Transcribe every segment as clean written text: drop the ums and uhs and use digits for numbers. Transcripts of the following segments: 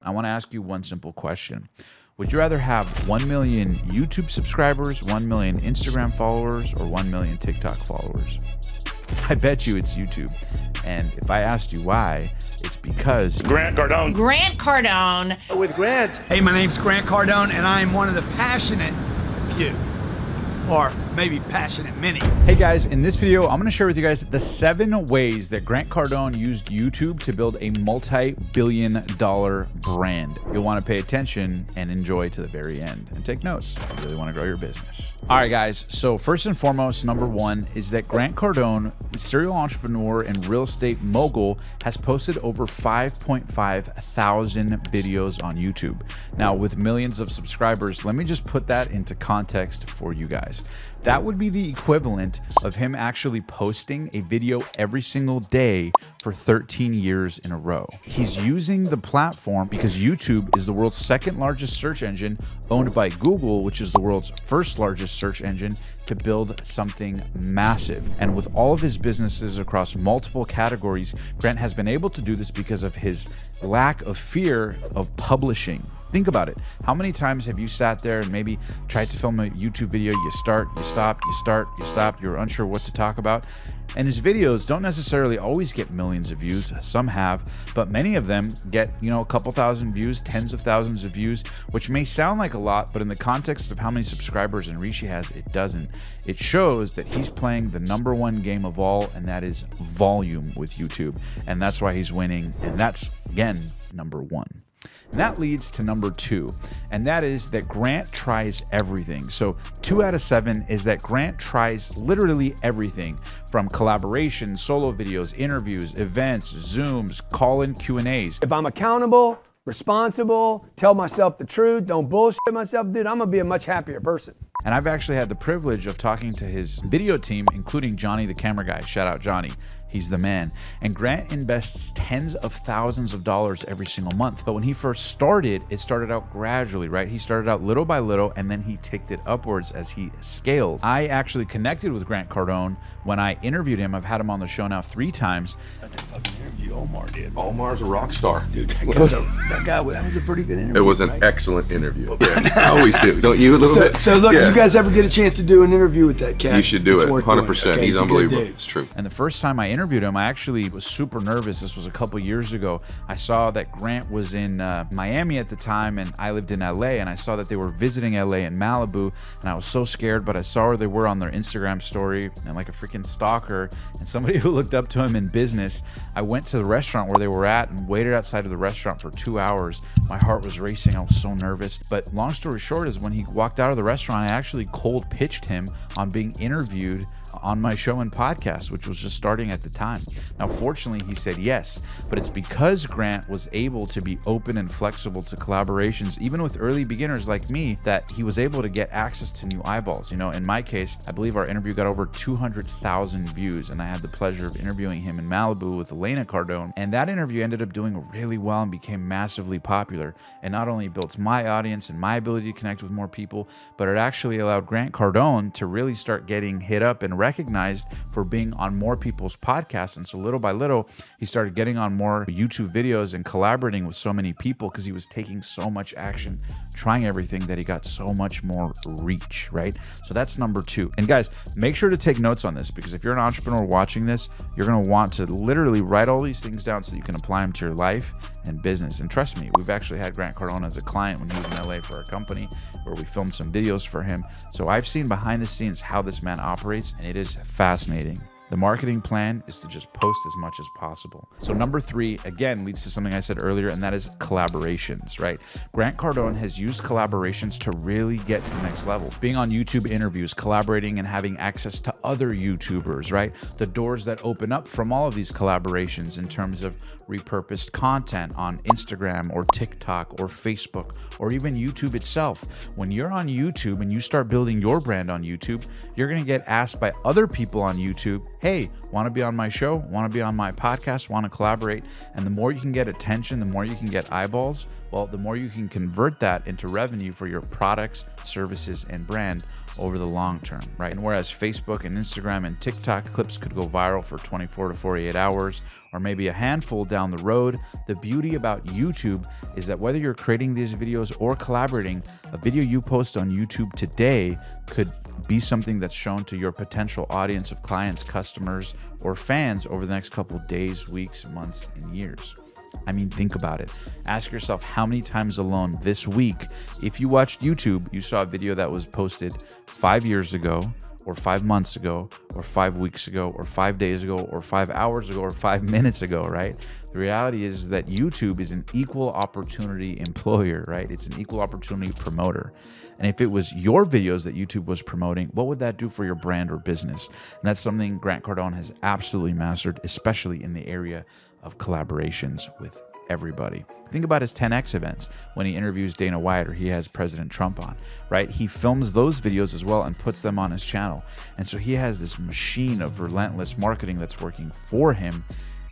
I want to ask you one simple question. Would you rather have 1 million YouTube subscribers, 1 million Instagram followers, or 1 million TikTok followers? I bet you it's YouTube. And if I asked you why, it's because Grant Cardone. Grant Cardone. With Grant. Hey, my name's Grant Cardone, and I'm one of the passionate few. Or maybe passionate many. Hey guys, in this video, I'm gonna share with you guys the 7 ways that Grant Cardone used YouTube to build a multi-billion-dollar brand. You'll wanna pay attention and enjoy to the very end and take notes if you really wanna grow your business. All right guys, so first and foremost, number 1 is that Grant Cardone, serial entrepreneur and real estate mogul, has posted over 5.5 thousand videos on YouTube. Now with millions of subscribers, let me just put that into context for you guys. That would be the equivalent of him actually posting a video every single day for 13 years in a row. He's using the platform because YouTube is the world's 2nd largest search engine, owned by Google, which is the world's 1st largest search engine, to build something massive. And with all of his businesses across multiple categories, Grant has been able to do this because of his lack of fear of publishing. Think about it. How many times have you sat there and maybe tried to film a YouTube video? You start, you stop, you start, you stop. You're unsure what to talk about. And his videos don't necessarily always get millions of views. Some have, but many of them get, a couple thousand views, tens of thousands of views, which may sound like a lot, but in the context of how many subscribers and reach he has, it doesn't. It shows that he's playing the #1 game of all, and that is volume with YouTube. And that's why he's winning. And that's, again, number 1. And that leads to number 2, and that is that Grant tries everything. So 2 out of 7 is that Grant tries literally everything, from collaborations, solo videos, interviews, events, Zooms, call-in Q&As. If I'm accountable, responsible, tell myself the truth, don't bullshit myself, dude, I'm gonna be a much happier person. And I've actually had the privilege of talking to his video team, including Johnny, the camera guy. Shout out Johnny. He's the man. And Grant invests tens of thousands of dollars every single month. But when he first started, it started out gradually, right? He started out little by little, and then he ticked it upwards as he scaled. I actually connected with Grant Cardone when I interviewed him. I've had him on the show now 3 times. That fucking interview Omar did. Omar's a rock star. Dude, that was a pretty good interview. It was an excellent interview. Yeah, I always do. Don't you a little bit? So look, Yeah. you guys ever get a chance to do an interview with that cat? You should do It's it. worth 100%. doing. Okay, He's a good unbelievable. dude. It's true. And the first time I interviewed him, I actually was super nervous. This was a couple years ago. I saw that Grant was in Miami at the time, and I lived in LA, and I saw that they were visiting LA in Malibu, and I was so scared, but I saw where they were on their Instagram story, and like a freaking stalker, and somebody who looked up to him in business, I went to the restaurant where they were at and waited outside of the restaurant for 2 hours. My heart was racing. I was so nervous. But long story short is when he walked out of the restaurant, I actually cold pitched him on being interviewed on my show and podcast, which was just starting at the time. Now, fortunately, he said yes, but it's because Grant was able to be open and flexible to collaborations, even with early beginners like me, that he was able to get access to new eyeballs. In my case, I believe our interview got over 200,000 views, and I had the pleasure of interviewing him in Malibu with Elena Cardone, and that interview ended up doing really well and became massively popular. And not only built my audience and my ability to connect with more people, but it actually allowed Grant Cardone to really start getting hit up and recognized for being on more people's podcasts. And so little by little, he started getting on more YouTube videos and collaborating with so many people because he was taking so much action, trying everything, that he got so much more reach, right? So that's number 2. And guys, make sure to take notes on this, because if you're an entrepreneur watching this, you're going to want to literally write all these things down so that you can apply them to your life and business. And trust me, we've actually had Grant Cardone as a client when he was in LA for our company, where we filmed some videos for him. So I've seen behind the scenes how this man operates, and it is fascinating. The marketing plan is to just post as much as possible. So number 3, again, leads to something I said earlier, and that is collaborations, right? Grant Cardone has used collaborations to really get to the next level. Being on YouTube interviews, collaborating and having access to other YouTubers, right? The doors that open up from all of these collaborations in terms of repurposed content on Instagram or TikTok or Facebook or even YouTube itself. When you're on YouTube and you start building your brand on YouTube, you're gonna get asked by other people on YouTube, hey, want to be on my show? Want to be on my podcast? Want to collaborate? And the more you can get attention, the more you can get eyeballs, well, the more you can convert that into revenue for your products, services, and brand over the long term, right? And whereas Facebook and Instagram and TikTok clips could go viral for 24 to 48 hours, or maybe a handful down the road, the beauty about YouTube is that whether you're creating these videos or collaborating, a video you post on YouTube today could be something that's shown to your potential audience of clients, customers, or fans over the next couple of days, weeks, months, and years. I mean, think about it. Ask yourself how many times alone this week, if you watched YouTube, you saw a video that was posted 5 years ago, or 5 months ago, or 5 weeks ago, or 5 days ago, or 5 hours ago, or 5 minutes ago, right? The reality is that YouTube is an equal opportunity employer, right? It's an equal opportunity promoter. And if it was your videos that YouTube was promoting, what would that do for your brand or business? And that's something Grant Cardone has absolutely mastered, especially in the area of collaborations with everybody. Think about his 10X events when he interviews Dana White or he has President Trump on, right? He films those videos as well and puts them on his channel. And so he has this machine of relentless marketing that's working for him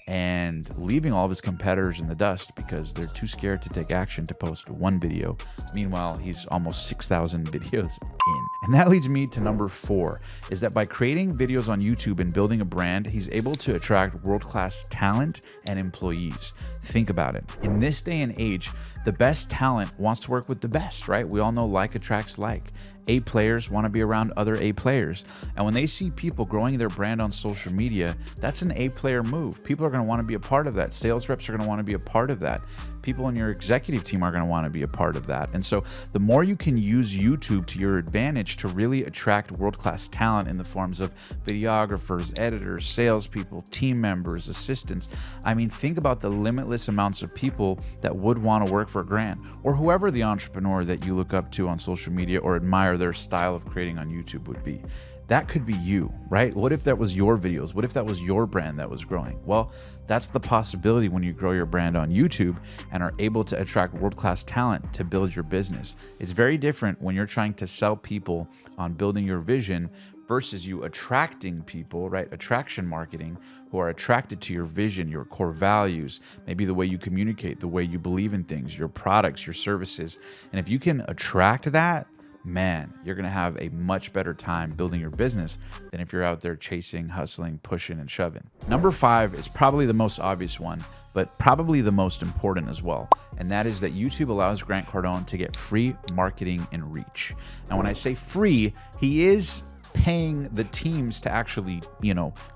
and leaving all of his competitors in the dust because they're too scared to take action to post one video. Meanwhile, he's almost 6,000 videos in. And that leads me to number 4, is that by creating videos on YouTube and building a brand, he's able to attract world-class talent and employees. Think about it. In this day and age, the best talent wants to work with the best, right? We all know like attracts like. A players want to be around other A players. And when they see people growing their brand on social media, that's an A player move. People are going to want to be a part of that. Sales reps are going to want to be a part of that. People in your executive team are going to want to be a part of that. And so the more you can use YouTube to your advantage to really attract world-class talent in the forms of videographers, editors, salespeople, team members, assistants. I mean, think about the limitless amounts of people that would want to work for Grant or whoever the entrepreneur that you look up to on social media or admire their style of creating on YouTube would be. That could be you, right? What if that was your videos? What if that was your brand that was growing? Well, that's the possibility when you grow your brand on YouTube and are able to attract world-class talent to build your business. It's very different when you're trying to sell people on building your vision versus you attracting people, right? Attraction marketing, who are attracted to your vision, your core values, maybe the way you communicate, the way you believe in things, your products, your services. And if you can attract that, man, you're going to have a much better time building your business than if you're out there chasing, hustling, pushing, and shoving. Number 5 is probably the most obvious one, but probably the most important as well. And that is that YouTube allows Grant Cardone to get free marketing and reach. Now, when I say free, he is paying the teams to actually,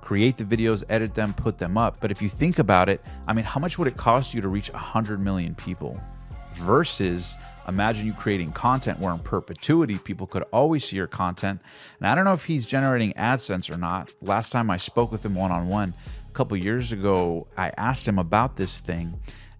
create the videos, edit them, put them up. But if you think about it, I mean, how much would it cost you to reach 100 million people versus imagine you creating content where in perpetuity people could always see your content. And I don't know if he's generating AdSense or not. Last time I spoke with him one-on-one a couple years ago, I asked him about this thing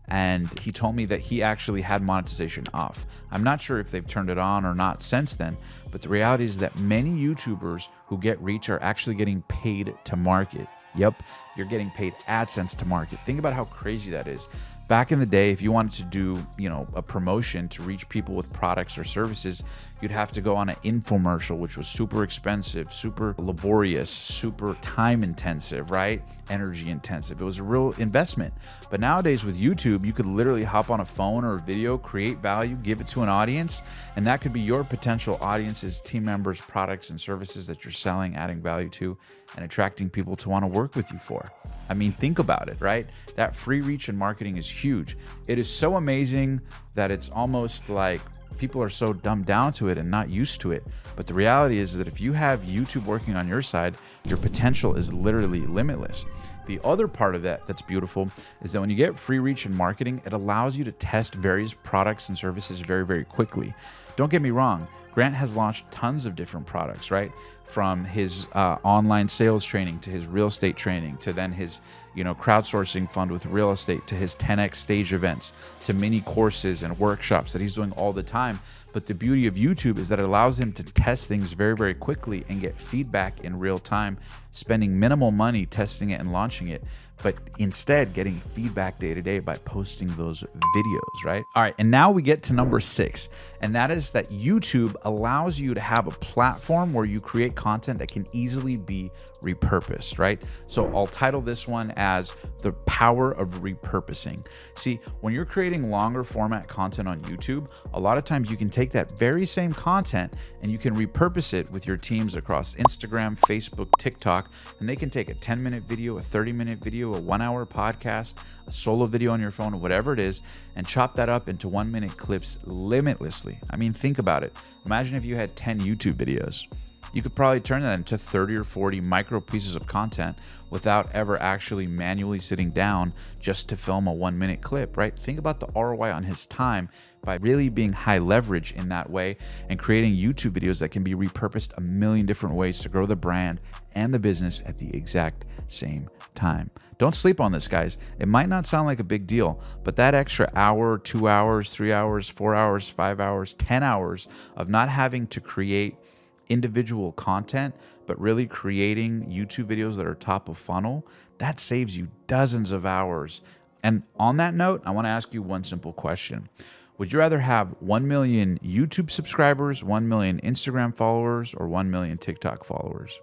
and he told me that he actually had monetization off. I'm not sure if they've turned it on or not since then, but the reality is that many YouTubers who get reach are actually getting paid to market. Yep, you're getting paid AdSense to market. Think about how crazy that is. Back in the day, if you wanted to do, a promotion to reach people with products or services, you'd have to go on an infomercial, which was super expensive, super laborious, super time intensive, right? Energy intensive. It was a real investment. But nowadays with YouTube, you could literally hop on a phone or a video, create value, give it to an audience, and that could be your potential audiences, team members, products, and services that you're selling, adding value to, and attracting people to want to work with you for. I mean, think about it, right? That free reach and marketing is huge. It is so amazing that it's almost like people are so dumbed down to it and not used to it. But the reality is that if you have YouTube working on your side, your potential is literally limitless. The other part of that that's beautiful is that when you get free reach and marketing, it allows you to test various products and services very, very quickly. Don't get me wrong. Grant has launched tons of different products, right? From his online sales training to his real estate training to then his crowdsourcing fund with real estate to his 10X stage events to mini courses and workshops that he's doing all the time. But the beauty of YouTube is that it allows him to test things very, very quickly and get feedback in real time, spending minimal money testing it and launching it, but instead getting feedback day to day by posting those videos, right? All right, and now we get to number 6, and that is that YouTube allows you to have a platform where you create content that can easily be repurposed, right? So I'll title this one as The Power of Repurposing. See, when you're creating longer format content on YouTube, a lot of times you can take that very same content and you can repurpose it with your teams across Instagram, Facebook, TikTok, and they can take a 10-minute video, a 30-minute video, a 1-hour podcast, a solo video on your phone, or whatever it is, and chop that up into 1-minute clips limitlessly. I mean, think about it. Imagine if you had 10 YouTube videos. You could probably turn that into 30 or 40 micro pieces of content without ever actually manually sitting down just to film a 1-minute clip, right? Think about the ROI on his time by really being high leverage in that way and creating YouTube videos that can be repurposed a million different ways to grow the brand and the business at the exact same time. Don't sleep on this, guys. It might not sound like a big deal, but that extra hour, 2 hours, 3 hours, 4 hours, 5 hours, 10 hours of not having to create individual content, but really creating YouTube videos that are top of funnel, that saves you dozens of hours. And on that note, I want to ask you one simple question. Would you rather have 1 million YouTube subscribers, 1 million Instagram followers, or 1 million TikTok followers?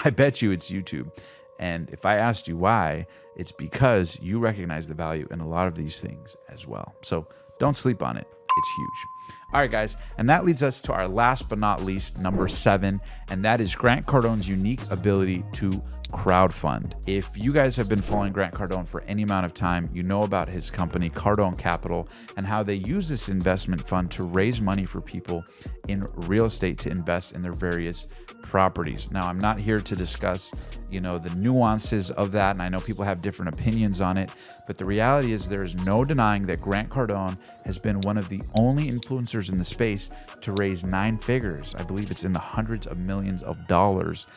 I bet you it's YouTube. And if I asked you why, it's because you recognize the value in a lot of these things as well. So don't sleep on it. It's huge. All right, guys, and that leads us to our last but not least, number 7, and that is Grant Cardone's unique ability to crowdfund. If you guys have been following Grant Cardone for any amount of time, you know about his company, Cardone Capital, and how they use this investment fund to raise money for people in real estate to invest in their various properties. Now, I'm not here to discuss, the nuances of that, and I know people have different opinions on it, but the reality is there is no denying that Grant Cardone has been one of the only influencers in the space to raise 9 figures. I believe it's in the hundreds of millions of dollars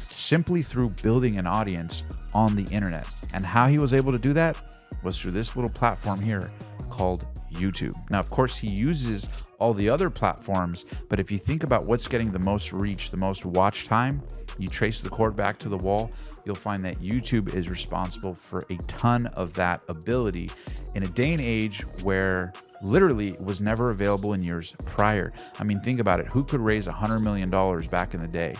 simply through building an audience on the internet. And how he was able to do that was through this little platform here called YouTube. Now, of course, he uses all the other platforms, but if you think about what's getting the most reach, the most watch time, you trace the cord back to the wall, you'll find that YouTube is responsible for a ton of that ability in a day and age where literally it was never available in years prior. I mean, think about it. Who could raise $100 million back in the day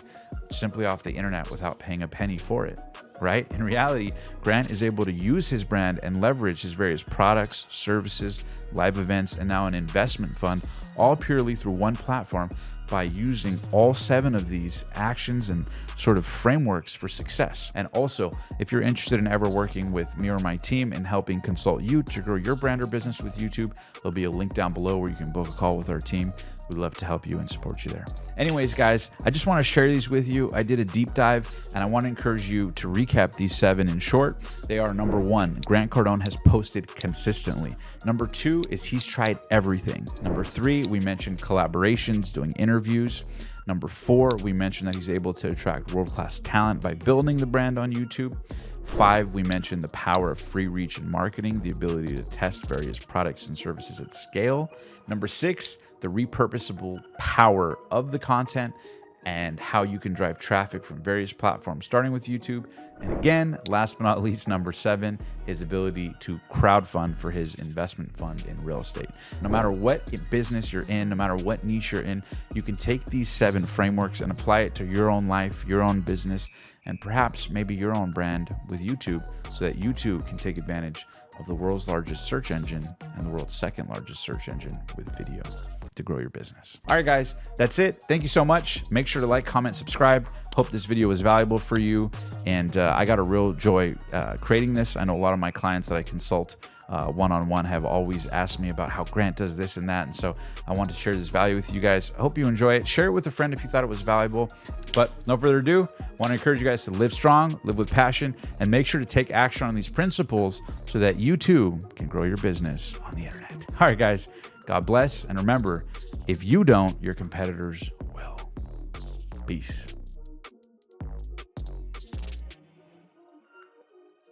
simply off the internet without paying a penny for it, right? In reality, Grant is able to use his brand and leverage his various products, services, live events, and now an investment fund, all purely through one platform by using all 7 of these actions and sort of frameworks for success. And also, if you're interested in ever working with me or my team in helping consult you to grow your brand or business with YouTube, there'll be a link down below where you can book a call with our team. We'd love to help you and support you there. Anyways, guys, I just want to share these with you. I did a deep dive, and I want to encourage you to recap these 7 in short. They are: number 1, Grant Cardone has posted consistently. Number 2 is he's tried everything. Number 3, we mentioned collaborations, doing interviews. Number 4, we mentioned that he's able to attract world-class talent by building the brand on YouTube. 5, we mentioned the power of free reach and marketing, the ability to test various products and services at scale. Number 6, the repurposable power of the content and how you can drive traffic from various platforms, starting with YouTube. And again, last but not least, number 7, his ability to crowdfund for his investment fund in real estate. No matter what business you're in, no matter what niche you're in, you can take these 7 frameworks and apply it to your own life, your own business, and perhaps maybe your own brand with YouTube, so that you too can take advantage of the world's largest search engine and the world's 2nd largest search engine with video to grow your business. All right, guys, that's it. Thank you so much. Make sure to like, comment, subscribe. Hope this video was valuable for you. And I got a real joy creating this. I know a lot of my clients that I consult one-on-one have always asked me about how Grant does this and that. And so I want to share this value with you guys. I hope you enjoy it. Share it with a friend if you thought it was valuable. But no further ado, I want to encourage you guys to live strong, live with passion, and make sure to take action on these principles so that you too can grow your business on the internet. All right, guys, God bless. And remember, if you don't, your competitors will. Peace.